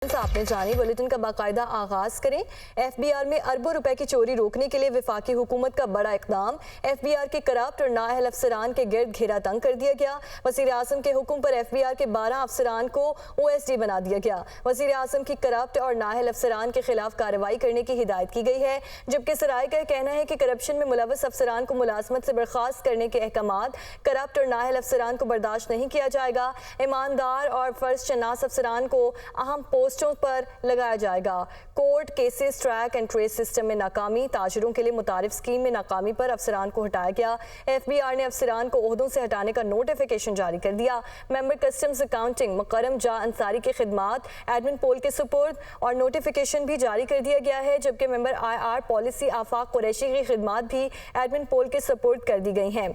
आपने जानी बुलेटिन का बाकायदा आगाज करें। एफबीआर में अरबों रुपए की चोरी रोकने के लिए वफाकी हुकूमत का बड़ा इकदाम। एफबीआर के करप्ट और नाअहल अफसरान के गिर्द घेरा तंग कर दिया गया। वज़ीर आज़म के हुक्म पर एफबीआर के 12 अफसरान को ओएसडी बना दिया गया। वज़ीर आज़म की करप्ट और नाअहल अफसरान के खिलाफ कार्रवाई करने की हिदायत की गई है, जबकि सराय का कहना है कि करप्शन में मुलव्वस अफसरान को मुलाजमत से बर्खास्त करने के अहकामात करप्ट और नाअहल अफसरान को बर्दाश्त नहीं किया जाएगा। ईमानदार और फर्ज शनास अफसरान को अहम पोस्टों पर लगाया जाएगा। Court cases track and trace system में नाकामी, ताजरों के लिए मुतारिफ स्कीम में नाकामी पर अफसरान को हटाया गया। एफबीआर ने अफसरान को ओहदों से हटाने का नोटिफिकेशन जारी कर दिया। मेंबर कस्टम्स अकाउंटिंग मुकरम जा अंसारी की खिदमात एडमिन पोल के सुपुर्द और नोटिफिकेशन भी जारी कर दिया गया है, जबकि मेंबर IR पॉलिसी आफाक कुरैशी की खिदमात भी एडमिन पोल के सुपुर्द कर दी गई हैं।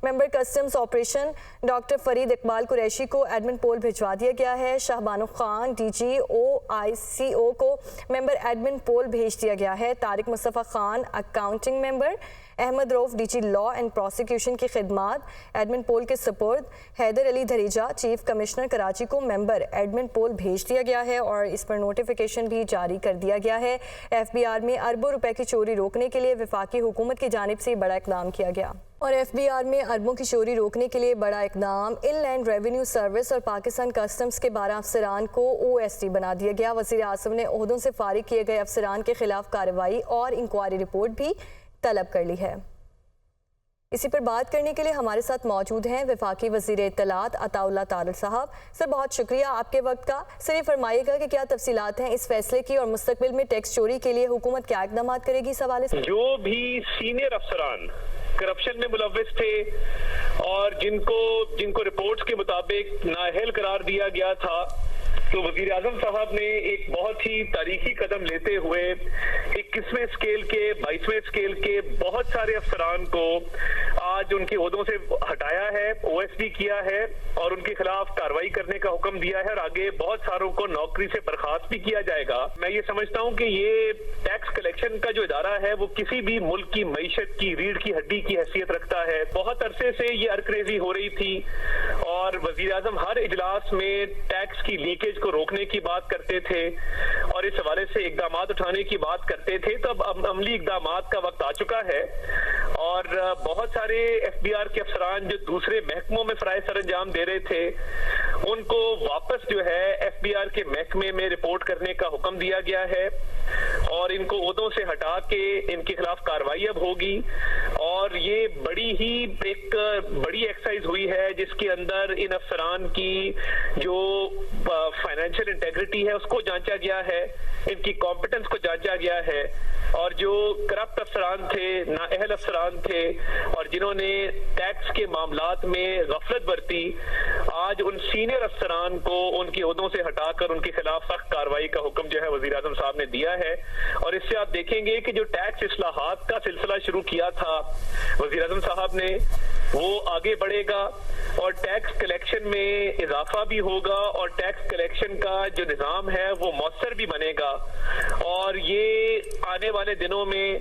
Member customs operation doctor Farid Iqbal Qureshi को एडमिन पोल भिजवा दिया गया है। शाहबानो खान DG OICO को मेंबर एडमिन पोल भेज दिया गया है। Tariq Mustafa Khan accounting member, Ahmed Rauf DG law and prosecution की खिदमात एडमिन पोल के support, Haider Ali Dhareeja chief commissioner Karachi को मेंबर एडमिन पोल भेज दिया गया है और इस पर नोटिफिकेशन भी जारी कर दिया गया है। एफबीआर में अरबों रुपए की चोरी रोकने के लिए वफाकी हुकूमत की जानिब से बड़ा इकदाम किया गया। और एफबीआर में अरबों की चोरी रोकने के लिए बड़ा इकदाम, इनलैंड रेवेन्यू सर्विस और पाकिस्तान कस्टम्स के 12 अफसरान को OSD बना दिया गया। वज़ीर आज़म ने ओहदों से फारिग किए गए अफसरान के खिलाफ कार्रवाई और इंक्वायरी रिपोर्ट भी तलब कर ली है। इसी पर बात करने के लिए हमारे साथ मौजूद हैं वफाकी वज़ीर इत्तलात अताउल्लाह तारड़ साहब। सर, बहुत शुक्रिया आपके वक्त का। सर, ये फरमाइएगा कि क्या तफसीलात हैं इस फैसले की और मुस्तकबिल में टैक्स चोरी के लिए हुकूमत क्या इक़दाम करेगी इस हवाले से? जो भी सीनियर अफसरान करप्शन में मुलव्वस थे और जिनको रिपोर्ट्स के मुताबिक नाअहल करार दिया गया था, तो वजीर आजम साहब ने एक बहुत ही तारीखी कदम लेते हुए 21वें स्केल के 22वें स्केल के बहुत सारे अफसरान को आज उनके ओहदों से हटाया है, OSD किया है और उनके खिलाफ कार्रवाई करने का हुक्म दिया है और आगे बहुत सारों को नौकरी से बर्खास्त भी किया जाएगा। मैं ये समझता हूँ कि ये टैक्स कलेक्शन का जो इदारा है वो किसी भी मुल्क की मईशत की रीढ़ की हड्डी की हैसियत रखता है। बहुत अरसे से ये अरक्रेजी हो रही थी और वजीर आजम हर इजलास में टैक्स की लीकेज को रोकने की बात करते थे और इस हवाले से इकदाम उठाने की बात करते थे। तो अब अमली इकदाम का वक्त आ चुका है और बहुत सारे एफबीआर के अफसरान जो दूसरे महकमों में फराइज सर अंजाम दे रहे थे, उनको वापस जो है एफबीआर के महकमे में रिपोर्ट करने का हुक्म दिया गया है और इनको ओहदों से हटा के इनके खिलाफ कार्रवाई अब होगी। और ये बड़ी एक्सरसाइज हुई है जिसके अंदर इन अफसरान की जो फाइनेंशियल इंटेग्रिटी है उसको जांचा गया है, इनकी कॉम्पिटेंस को जांचा गया है और जो करप्ट अफसरान थे, नाअहल अफसरान थे और जिन्होंने टैक्स के मामलात में गफलत बरती, आज उन सीनियर अफसरान को उनके ओहदों से हटाकर उनके खिलाफ सख्त कार्रवाई का हुक्म जो है वजीर आजम साहब ने दिया है। और इससे आप देखेंगे कि जो टैक्स इस्लाहात का सिलसिला शुरू किया था वजीर आजम साहब ने, वो आगे बढ़ेगा और टैक्स कलेक्शन में इजाफा भी होगा और टैक्स कलेक्शन का जो निज़ाम है वो मौसर भी बनेगा और ये आने वाले दिनों में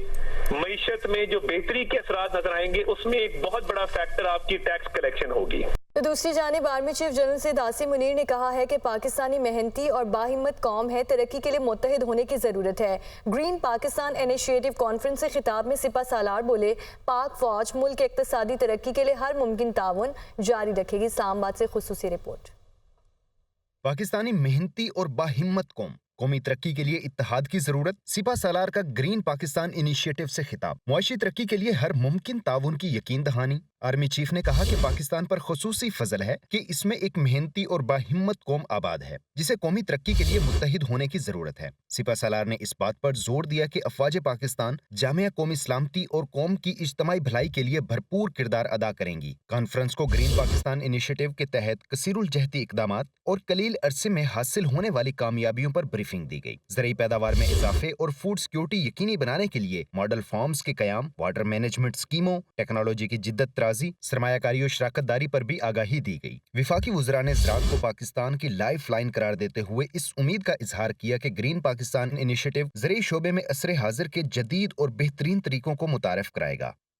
मईशत में जो बेहतरी के असरात नजर आएंगे उसमें एक बहुत बड़ा फैक्टर आपकी टैक्स कलेक्शन होगी। तो दूसरी जानिब army chief general Syed Asim Munir ने कहा है कि पाकिस्तानी मेहनती और बाहिम्मत कौम है, तरक्की के लिए मुत्तहिद होने की ज़रूरत है। ग्रीन पाकिस्तान इनिशिएटिव कॉन्फ्रेंस से खिताब में सिपा सालार बोले, पाक फौज मुल्क के इक्तिसादी तरक्की के लिए हर मुमकिन ताउन जारी रखेगी। इस्लामाबाद से खुसूसी रिपोर्ट। पाकिस्तानी मेहनती और बाहिम्मत कौमी तरक्की के लिए इत्तेहाद की जरूरत। सिपा सालार का ग्रीन पाकिस्तान इनिशिएटिव से खिताब। मुआशी तरक्की के लिए हर मुमकिन ताउन की यकीन दहानी। आर्मी चीफ ने कहा कि पाकिस्तान पर खुसूसी फजल है कि इसमें एक मेहनती और बाहिम्मत कौम आबाद है जिसे कौमी तरक्की के लिए मुत्तहिद होने की जरूरत है। सिपा सालार ने इस बात पर जोर दिया कि अफवाज पाकिस्तान जामिया कौमी सलामती और कौम की इज्तमाई भलाई के लिए भरपूर किरदार अदा करेंगी। कॉन्फ्रेंस को ग्रीन पाकिस्तान इनिशिएटिव के तहत कसीरुल जहती इकदामात और कलील अरसे में हासिल होने वाली कामयाबियों पर ब्रीफिंग दी गई। ज़रूरी पैदावार में इजाफे और फूड सिक्योरिटी यकीनी बनाने के लिए मॉडल फार्म्स के कयाम, वाटर मैनेजमेंट स्कीमों, टेक्नोलॉजी की जिद्दत तराजी, सरमायाकारी और शराकत दारी पर भी आगाही दी गई। विफाकी वज़रा ने ज़राअत को पाकिस्तान की लाइफ लाइन करार देते हुए इस उम्मीद का इजहार किया कि ग्रीन पाकिस्तान इनिशिएटिव ज़रूरी शोबे में असरे हाजिर के जदीद और बेहतरीन तरीकों को मुतारफ कराएगा।